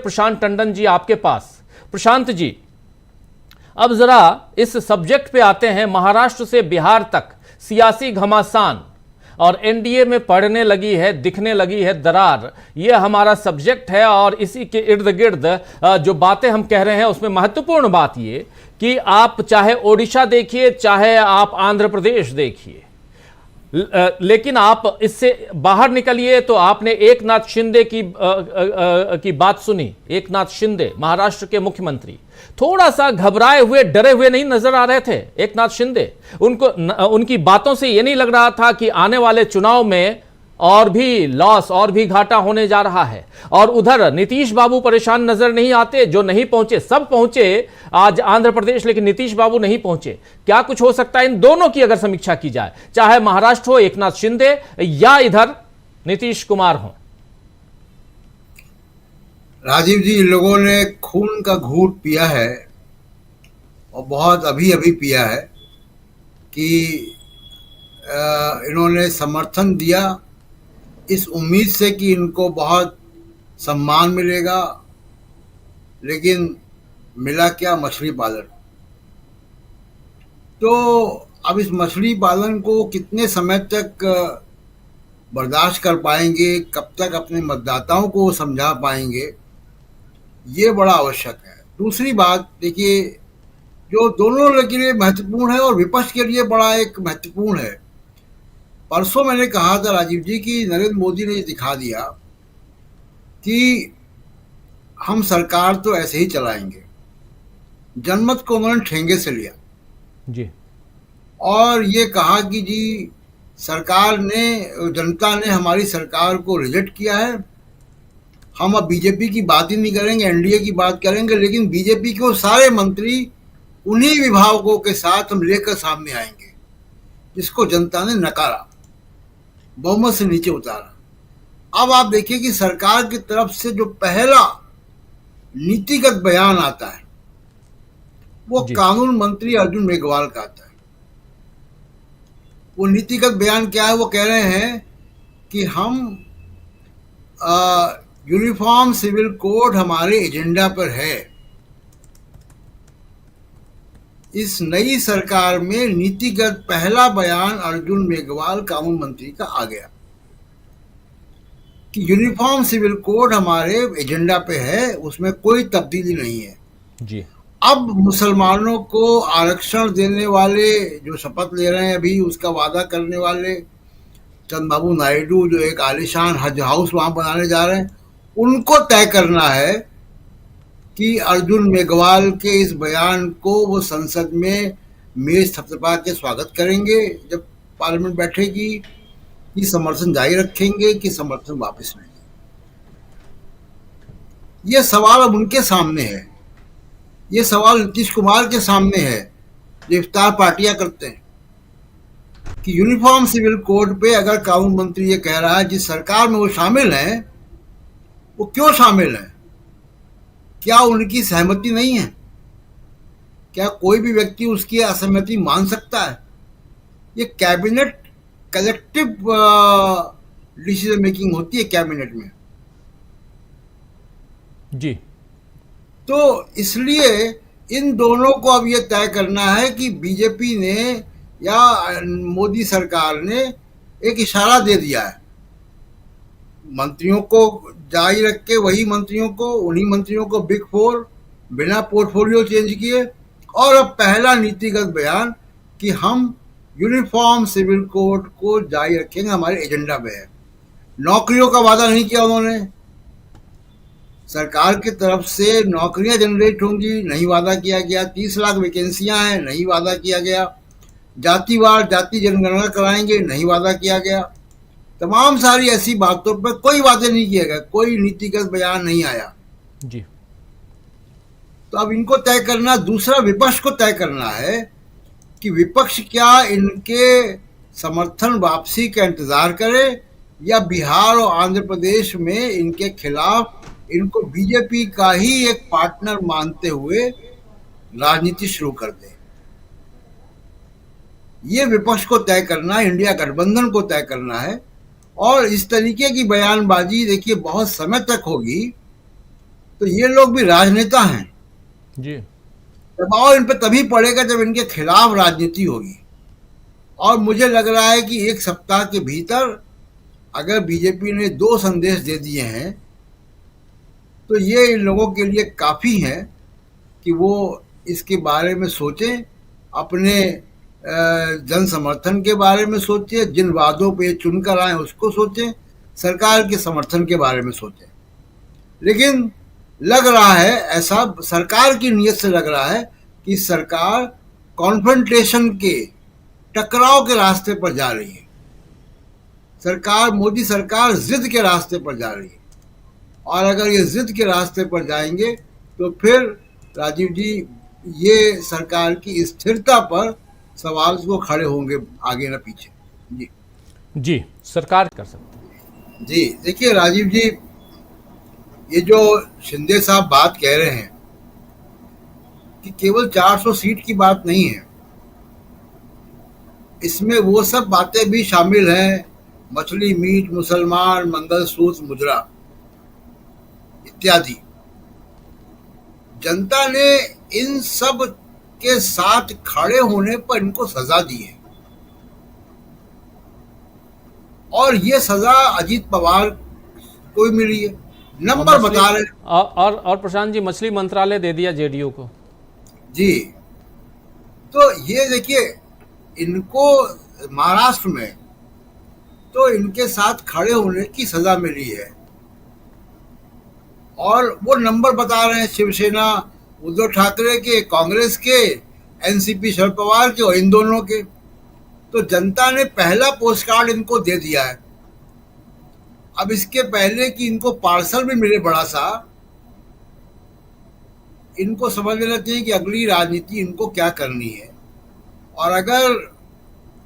प्रशांत टंडन जी आपके पास। प्रशांत जी, अब जरा इस सब्जेक्ट पे आते हैं। महाराष्ट्र से बिहार तक सियासी घमासान और एनडीए में पड़ने लगी है, दिखने लगी है दरार, यह हमारा सब्जेक्ट है। और इसी के इर्द गिर्द जो बातें हम कह रहे हैं उसमें महत्वपूर्ण बात यह कि आप चाहे ओडिशा देखिए, चाहे आप आंध्र प्रदेश देखिए, लेकिन आप इससे बाहर निकलिए तो आपने एकनाथ शिंदे की बात सुनी। एकनाथ शिंदे महाराष्ट्र के मुख्यमंत्री थोड़ा सा घबराए हुए, डरे हुए नहीं नजर आ रहे थे। एकनाथ शिंदे, उनकी बातों से यह नहीं लग रहा था कि आने वाले चुनाव में और भी लॉस, और भी घाटा होने जा रहा है। और उधर नीतीश बाबू परेशान नजर नहीं आते, जो नहीं पहुंचे। सब पहुंचे आज आंध्र प्रदेश, लेकिन नीतीश बाबू नहीं पहुंचे। क्या कुछ हो सकता है इन दोनों की अगर समीक्षा की जाए, चाहे महाराष्ट्र हो एकनाथ शिंदे या इधर नीतीश कुमार हो? राजीव जी, इन लोगों ने खून का घूंट पिया है और बहुत अभी अभी पिया है कि इन्होंने समर्थन दिया इस उम्मीद से कि इनको बहुत सम्मान मिलेगा, लेकिन मिला क्या? मछली पालन। तो अब इस मछली पालन को कितने समय तक बर्दाश्त कर पाएंगे, कब तक अपने मतदाताओं को समझा पाएंगे, ये बड़ा आवश्यक है। दूसरी बात देखिए, जो दोनों के लिए महत्वपूर्ण है और विपक्ष के लिए बड़ा एक महत्वपूर्ण है। परसों मैंने कहा था राजीव जी कि नरेंद्र मोदी ने ये दिखा दिया कि हम सरकार तो ऐसे ही चलाएंगे। जनमत को उन्होंने ठेंगे से लिया जी, और ये कहा कि जी सरकार ने, जनता ने हमारी सरकार को रिजेक्ट किया है, हम अब बीजेपी की बात ही नहीं करेंगे, एनडीए की बात करेंगे, लेकिन बीजेपी के सारे मंत्री उन्हीं विभागों के साथ हम लेकर सामने आएंगे। जिसको जनता ने नकारा, बहुमत से नीचे उतारा। अब आप देखिए कि सरकार की तरफ से जो पहला नीतिगत बयान आता है वो कानून मंत्री अर्जुन मेघवाल का आता है। वो नीतिगत बयान क्या है? वो कह रहे हैं कि हम यूनिफॉर्म सिविल कोड हमारे एजेंडा पर है। इस नई सरकार में नीतिगत पहला बयान अर्जुन मेघवाल कानून मंत्री का आ गया कि यूनिफॉर्म सिविल कोड हमारे एजेंडा पे है, उसमें कोई तब्दीली नहीं है जी। अब मुसलमानों को आरक्षण देने वाले जो शपथ ले रहे हैं अभी, उसका वादा करने वाले चंद्रबाबू नायडू, जो एक आलिशान हज हाउस वहां बनाने जा रहे हैं, उनको तय करना है कि अर्जुन मेघवाल के इस बयान को वो संसद में मेज थपथपा के स्वागत करेंगे जब पार्लियामेंट बैठेगी, कि समर्थन जारी रखेंगे कि समर्थन वापस लेंगे। ये सवाल अब उनके सामने है, ये सवाल नीतीश कुमार के सामने है जो इफ्तार पार्टियां करते हैं कि यूनिफॉर्म सिविल कोड पे अगर कानून मंत्री ये कह रहा है जिस सरकार में वो शामिल हैं, वो क्यों शामिल हैं? क्या उनकी सहमति नहीं है? क्या कोई भी व्यक्ति उसकी असहमति मान सकता है? ये कैबिनेट कलेक्टिव डिसीजन मेकिंग होती है कैबिनेट में जी। तो इसलिए इन दोनों को अब ये तय करना है कि बीजेपी ने या मोदी सरकार ने एक इशारा दे दिया है, मंत्रियों को जारी रख के वही मंत्रियों को, उन्हीं मंत्रियों को बिग फोर बिना पोर्टफोलियो चेंज किए, और अब पहला नीतिगत बयान कि हम यूनिफॉर्म सिविल कोड को जारी रखेंगे, हमारे एजेंडा में है। नौकरियों का वादा नहीं किया उन्होंने, सरकार की तरफ से नौकरियां जनरेट होंगी, नहीं वादा किया गया। 30 लाख वैकेंसियां हैं, नहीं वादा किया गया। जातिवार जाति जनगणना कराएंगे, नहीं वादा किया गया। तमाम सारी ऐसी बातों पर कोई वादे नहीं किए गए, कोई नीतिगत बयान नहीं आया जी। तो अब इनको तय करना, दूसरा विपक्ष को तय करना है कि विपक्ष क्या इनके समर्थन वापसी का इंतजार करे या बिहार और आंध्र प्रदेश में इनके खिलाफ इनको बीजेपी का ही एक पार्टनर मानते हुए राजनीति शुरू कर दे। ये विपक्ष को तय करना है, इंडिया गठबंधन को तय करना है। और इस तरीके की बयानबाजी देखिए बहुत समय तक होगी तो ये लोग भी राजनेता हैं। जी। दबाव इन पे तभी पड़ेगा जब इनके खिलाफ राजनीति होगी। और मुझे लग रहा है कि एक सप्ताह के भीतर अगर बीजेपी ने 2 संदेश दे दिए हैं तो ये इन लोगों के लिए काफ़ी है कि वो इसके बारे में सोचें, अपने जन समर्थन के बारे में सोचें, जिन वादों पे चुनकर आए उसको सोचें, सरकार के समर्थन के बारे में सोचें। लेकिन लग रहा है, ऐसा सरकार की नीयत से लग रहा है कि सरकार कॉन्फ्रंटेशन के, टकराव के रास्ते पर जा रही है। सरकार, मोदी सरकार जिद के रास्ते पर जा रही है। और अगर ये जिद के रास्ते पर जाएंगे तो फिर राजीव जी, ये सरकार की स्थिरता पर सवाल वो खड़े होंगे, आगे ना पीछे। जी जी, सरकार कर सकते। जी, देखिए राजीव जी, ये जो शिंदे साहब बात कह रहे हैं कि केवल 400 सीट की बात नहीं है, इसमें वो सब बातें भी शामिल हैं, मछली मीट, मुसलमान, मंगलसूत्र, मुद्रा इत्यादि। जनता ने इन सब के साथ खड़े होने पर इनको सजा दी है। और ये सजा अजीत पवार को भी मिली है। नंबर बता रहे हैं। और प्रशांत जी, मछली मंत्रालय दे दिया जेडीयू को। जी, तो ये देखिए, इनको महाराष्ट्र में तो इनके साथ खड़े होने की सजा मिली है। और वो नंबर बता रहे हैं, शिवसेना उद्धव ठाकरे के, कांग्रेस के, एनसीपी शरद पवार के और इन दोनों के। तो जनता ने पहला पोस्ट कार्ड इनको दे दिया है। अब इसके पहले कि इनको पार्सल भी मिले बड़ा सा, इनको समझ लेना चाहिए कि अगली राजनीति इनको क्या करनी है। और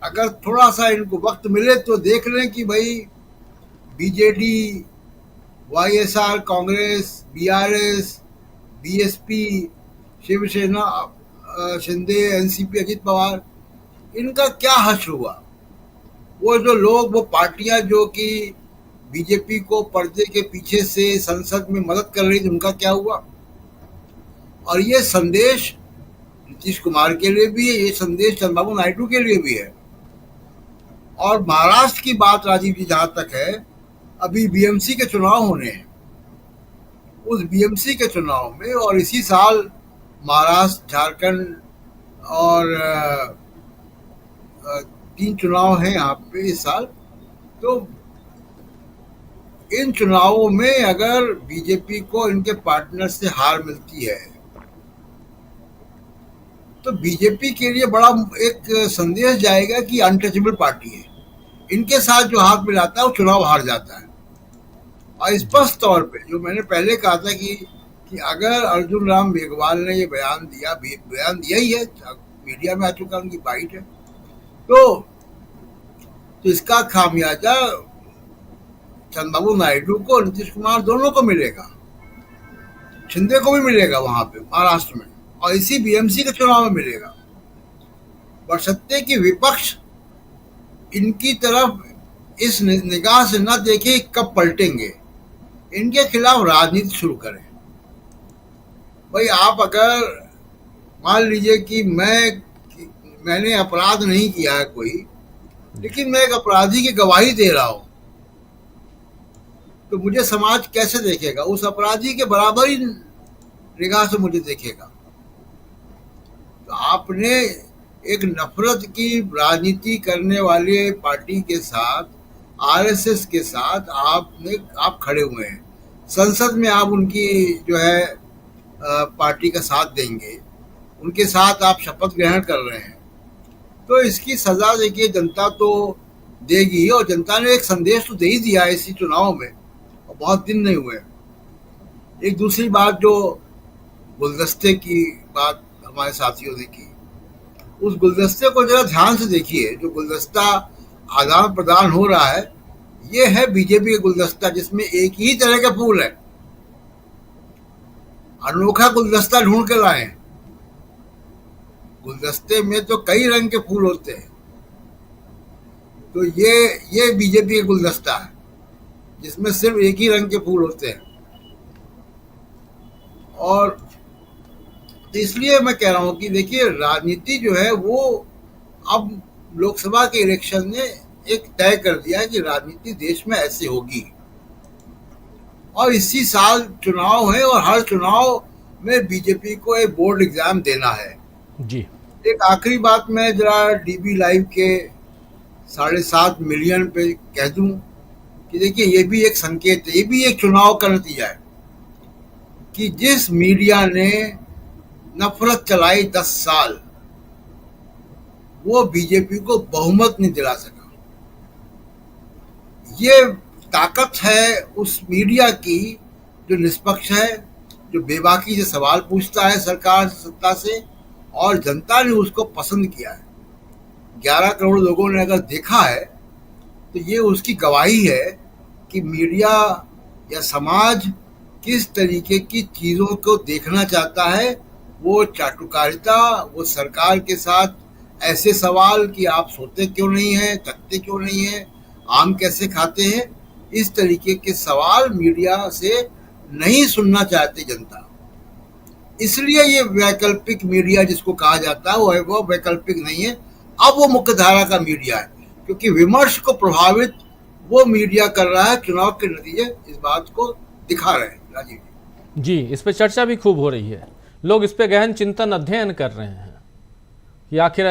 अगर थोड़ा सा इनको वक्त मिले तो देख लें कि भाई BJD, YSR, Congress, BRS, BSP, Shiv Sena, Shinde, NCP, Ajit Pawar, इनका क्या हश्र हुआ। वो जो लोग, वो पार्टियां जो कि बीजेपी को पर्दे के पीछे से संसद में मदद कर रही थी, उनका क्या हुआ। और ये संदेश नीतीश कुमार के लिए भी है, ये संदेश चंद्रबाबू नायडू के लिए भी है। और महाराष्ट्र की बात राजीव जी जहां तक है, अभी बीएमसी के चुनाव होने हैं। उस बीएमसी के चुनाव में, और इसी साल महाराष्ट्र, झारखंड और 3 चुनाव हैं यहाँ पे इस साल। तो इन चुनावों में अगर बीजेपी को इनके पार्टनर से हार मिलती है तो बीजेपी के लिए बड़ा एक संदेश जाएगा कि अनटचेबल पार्टी है, इनके साथ जो हाथ मिलाता है वो चुनाव हार जाता है। और स्पष्ट तौर पे जो मैंने पहले कहा था कि अगर अर्जुन राम मेघवाल ने ये बयान दिया ही है, मीडिया में आ चुका, उनकी बाइट है, तो इसका खामियाजा चंद्रबाबू नायडू को, नीतीश कुमार दोनों को मिलेगा, शिंदे को भी मिलेगा वहां पे महाराष्ट्र में, और इसी बीएमसी के चुनाव में मिलेगा। बशर्ते कि विपक्ष इनकी तरफ इस निगाह से न देखे कब पलटेंगे, इनके खिलाफ राजनीति शुरू करें। भाई आप अगर मान लीजिए कि मैंने अपराध नहीं किया है कोई, लेकिन मैं एक अपराधी की गवाही दे रहा हूं, तो मुझे समाज कैसे देखेगा? उस अपराधी के बराबर ही निगाह से मुझे देखेगा। तो आपने एक नफरत की राजनीति करने वाले पार्टी के साथ, आरएसएस के साथ आप खड़े हुए हैं। संसद में आप उनकी जो है पार्टी का साथ देंगे, उनके साथ आप शपथ ग्रहण कर रहे हैं, तो इसकी सजा देखिए जनता तो देगी। और जनता ने एक संदेश तो दे ही दिया है इसी चुनाव में, और बहुत दिन नहीं हुए। एक दूसरी बात, जो गुलदस्ते की बात हमारे साथियों ने की, उस गुलदस्ते को जरा ध्यान से देखिए। जो गुलदस्ता आदान प्रदान हो रहा है, ये है बीजेपी का गुलदस्ता, जिसमें एक ही तरह के फूल है। अनोखा गुलदस्ता ढूंढ के लाए। गुलदस्ते में तो कई रंग के फूल होते हैं, तो ये बीजेपी का गुलदस्ता है जिसमें सिर्फ एक ही रंग के फूल होते हैं। और तो इसलिए मैं कह रहा हूँ कि देखिए राजनीति जो है वो अब लोकसभा के इलेक्शन ने एक तय कर दिया है कि राजनीति देश में ऐसे होगी, और इसी साल चुनाव है और हर चुनाव में बीजेपी को एक बोर्ड एग्जाम देना है। जी। एक आखिरी बात मैं जरा डीबी लाइव के 7.5 मिलियन पे कह दूं कि देखिए ये भी एक संकेत है, ये भी एक चुनाव का नतीजा है कि जिस मीडिया ने नफरत चलाई 10 साल, वो बीजेपी को बहुमत नहीं दिला सका। ये ताकत है उस मीडिया की जो निष्पक्ष है, जो बेबाकी से सवाल पूछता है सरकार सत्ता से, और जनता ने उसको पसंद किया है। 11 करोड़ लोगों ने अगर देखा है तो ये उसकी गवाही है कि मीडिया या समाज किस तरीके की चीज़ों को देखना चाहता है। वो चाटुकारिता, वो सरकार के साथ ऐसे सवाल कि आप सोते क्यों नहीं हैं, थकते क्यों नहीं हैं, आम कैसे खाते हैं, इस तरीके के सवाल मीडिया से नहीं सुनना चाहते जनता। इसलिए ये वैकल्पिक मीडिया जिसको कहा जाता है वो वैकल्पिक नहीं है, अब वो मुख्य धारा का मीडिया है, क्योंकि विमर्श को प्रभावित वो मीडिया कर रहा है। चुनाव के नतीजे इस बात को दिखा रहे हैं। राजीव जी, इस पे चर्चा भी खूब हो रही है, लोग इस पे गहन चिंतन अध्ययन कर रहे हैं कि आखिर